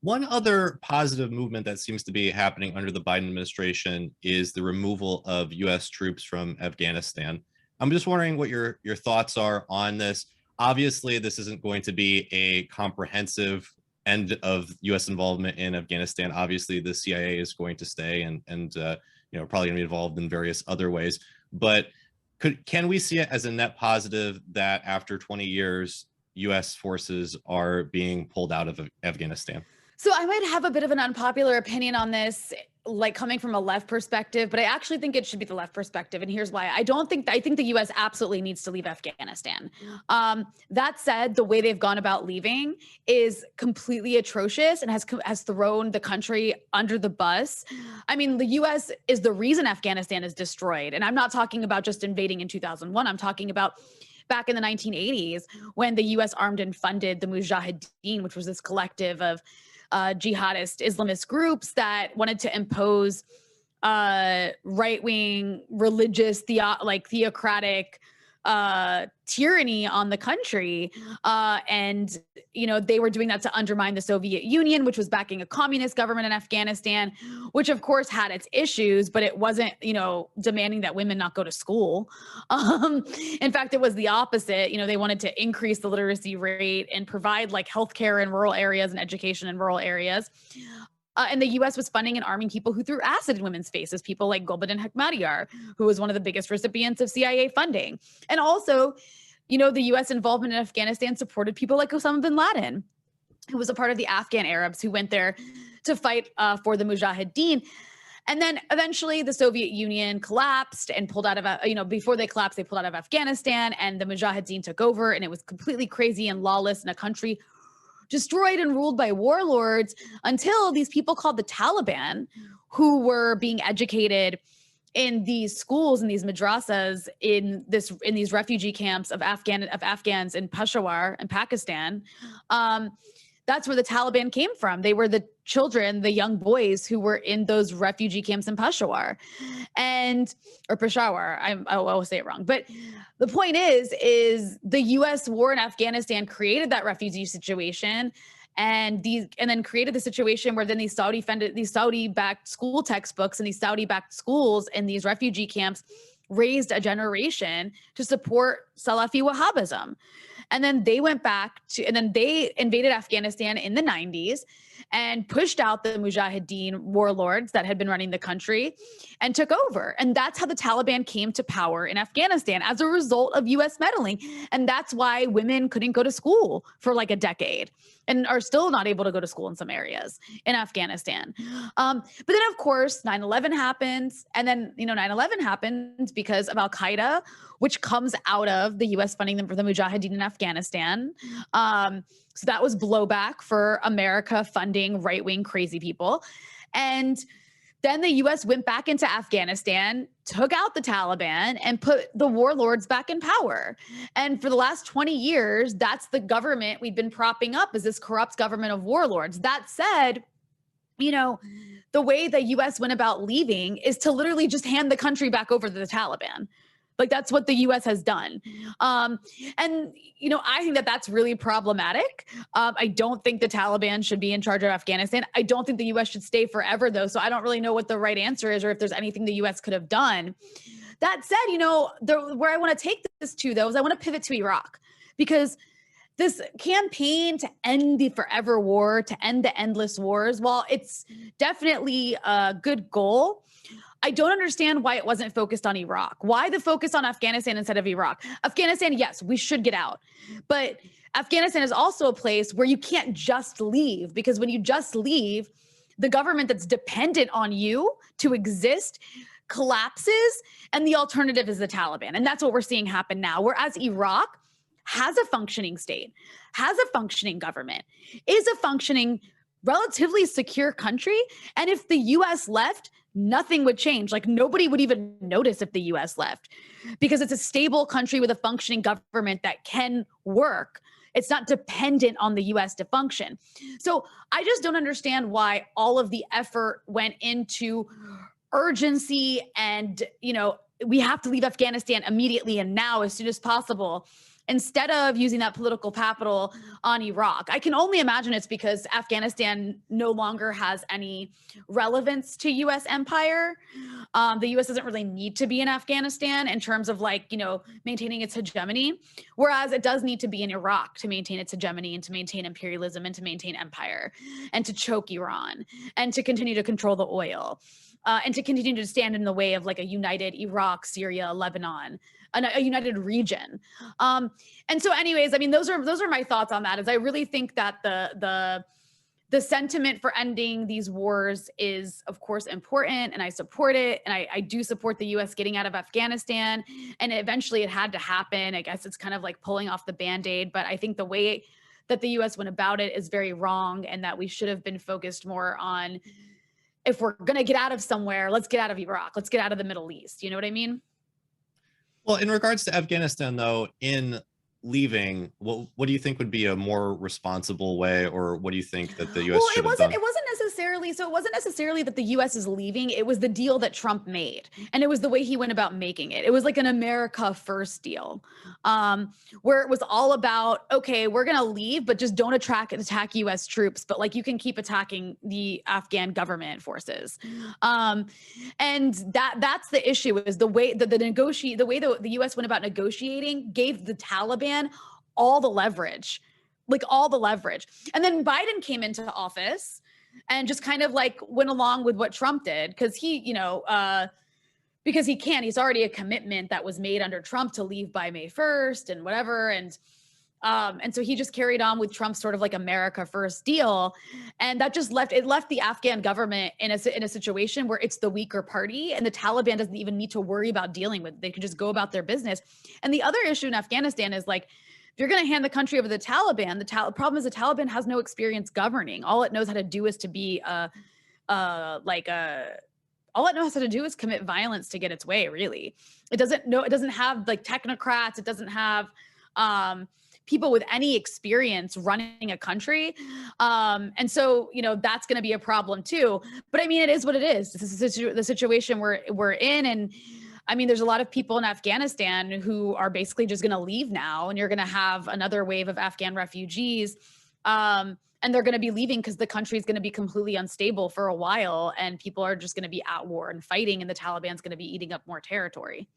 One other positive movement that seems to be happening under the Biden administration is the removal of U.S. troops from Afghanistan. I'm just wondering what your thoughts are on this. Obviously, this isn't going to be a comprehensive end of U.S. involvement in Afghanistan. Obviously, the CIA is going to stay and probably going to be involved in various other ways. But can we see it as a net positive that after 20 years, U.S. forces are being pulled out of Afghanistan? So I might have a bit of an unpopular opinion on this, like coming from a left perspective, but I actually think it should be the left perspective. And here's why. I think the US absolutely needs to leave Afghanistan. That said, the way they've gone about leaving is completely atrocious and has thrown the country under the bus. I mean, the US is the reason Afghanistan is destroyed. And I'm not talking about just invading in 2001. I'm talking about back in the 1980s when the US armed and funded the Mujahideen, which was this collective of jihadist Islamist groups that wanted to impose right-wing religious theocratic tyranny on the country. And, they were doing that to undermine the Soviet Union, which was backing a communist government in Afghanistan, which of course had its issues, but it wasn't, demanding that women not go to school. In fact, it was the opposite. They wanted to increase the literacy rate and provide like healthcare in rural areas and education in rural areas. And the U.S. was funding and arming people who threw acid in women's faces, people like Gulbuddin Hekmatyar, who was one of the biggest recipients of CIA funding. And also, the U.S. involvement in Afghanistan supported people like Osama bin Laden, who was a part of the Afghan Arabs who went there to fight for the Mujahideen. And then eventually the Soviet Union collapsed and pulled out of, before they collapsed, they pulled out of Afghanistan and the Mujahideen took over, and it was completely crazy and lawless in a country destroyed and ruled by warlords until these people called the Taliban, who were being educated in these schools and these madrasas in these refugee camps of Afghans in Peshawar in Pakistan. That's where the Taliban came from. They were the children, the young boys who were in those refugee camps in Peshawar or Peshawar. I will say it wrong. But the point is the U.S. war in Afghanistan created that refugee situation and then created the situation where then these Saudi-backed school textbooks and these Saudi-backed schools in these refugee camps raised a generation to support Salafi Wahhabism. And then they they invaded Afghanistan in the 90s and pushed out the Mujahideen warlords that had been running the country and took over. And that's how the Taliban came to power in Afghanistan as a result of US meddling. And that's why women couldn't go to school for like a decade and are still not able to go to school in some areas in Afghanistan. But then, of course, 9/11 happens. And then, 9/11 happens because of Al-Qaeda, which comes out of the U.S. funding them for the Mujahideen in Afghanistan. So that was blowback for America funding right-wing crazy people. And then the U.S. went back into Afghanistan, took out the Taliban, and put the warlords back in power. And for the last 20 years, that's the government we've been propping up, is this corrupt government of warlords. That said, the way the U.S. went about leaving is to literally just hand the country back over to the Taliban. Like, that's what the U.S. has done. I think that that's really problematic. I don't think the Taliban should be in charge of Afghanistan. I don't think the U.S. should stay forever, though. So I don't really know what the right answer is or if there's anything the U.S. could have done. That said, where I want to take this to, though, is I want to pivot to Iraq, because this campaign to end the forever war, to end the endless wars, while it's definitely a good goal, I don't understand why it wasn't focused on Iraq. Why the focus on Afghanistan instead of Iraq? Afghanistan, yes, we should get out. But Afghanistan is also a place where you can't just leave, because when you just leave, the government that's dependent on you to exist collapses, and the alternative is the Taliban. And that's what we're seeing happen now. Whereas Iraq has a functioning state, has a functioning government, is a functioning, relatively secure country. And if the U.S. left, nothing would change. Like, nobody would even notice if the U.S. left, because it's a stable country with a functioning government that can work. It's not dependent on the U.S. to function. So I just don't understand why all of the effort went into urgency and, we have to leave Afghanistan immediately and now, as soon as possible. instead of using that political capital on Iraq. I can only imagine it's because Afghanistan no longer has any relevance to US empire. The US doesn't really need to be in Afghanistan in terms of like, maintaining its hegemony, whereas it does need to be in Iraq to maintain its hegemony and to maintain imperialism and to maintain empire and to choke Iran and to continue to control the oil. And to continue to stand in the way of like a united Iraq, Syria, Lebanon, a united region. And so anyways, I mean, those are my thoughts on that, is I really think that the sentiment for ending these wars is, of course, important, and I support it. And I do support the US getting out of Afghanistan. And eventually it had to happen. I guess it's kind of like pulling off the Band-Aid, but I think the way that the US went about it is very wrong, and that we should have been focused more on, if we're going to get out of somewhere, let's get out of Iraq. Let's get out of the Middle East. You know what I mean? Well, in regards to Afghanistan, though, in leaving, what do you think would be a more responsible way, or what do you think that the U.S. should have done? It wasn't necessarily that the U.S. is leaving. It was the deal that Trump made, and it was the way he went about making it. It was like an America first deal, where it was all about, okay, we're gonna leave, but just don't attack U.S. troops, but like you can keep attacking the Afghan government forces, and that's the issue, is the way that the U.S. went about negotiating gave the Taliban all the leverage. And then Biden came into office and just kind of like went along with what Trump did, because he's already a commitment that was made under Trump to leave by May 1st and whatever. And so he just carried on with Trump's sort of like America first deal. And that just left the Afghan government in a situation where it's the weaker party, and the Taliban doesn't even need to worry about dealing with it. They can just go about their business. And the other issue in Afghanistan is like, if you're going to hand the country over to the Taliban, the problem is the Taliban has no experience governing. All it knows how to do is all it knows how to do is commit violence to get its way, really. It doesn't have like technocrats. It doesn't have people with any experience running a country. And so, that's going to be a problem too. But I mean, it is what it is. This is the situation we're in. And I mean, there's a lot of people in Afghanistan who are basically just going to leave now, and you're going to have another wave of Afghan refugees. And they're going to be leaving because the country is going to be completely unstable for a while, and people are just going to be at war and fighting, and the Taliban's going to be eating up more territory.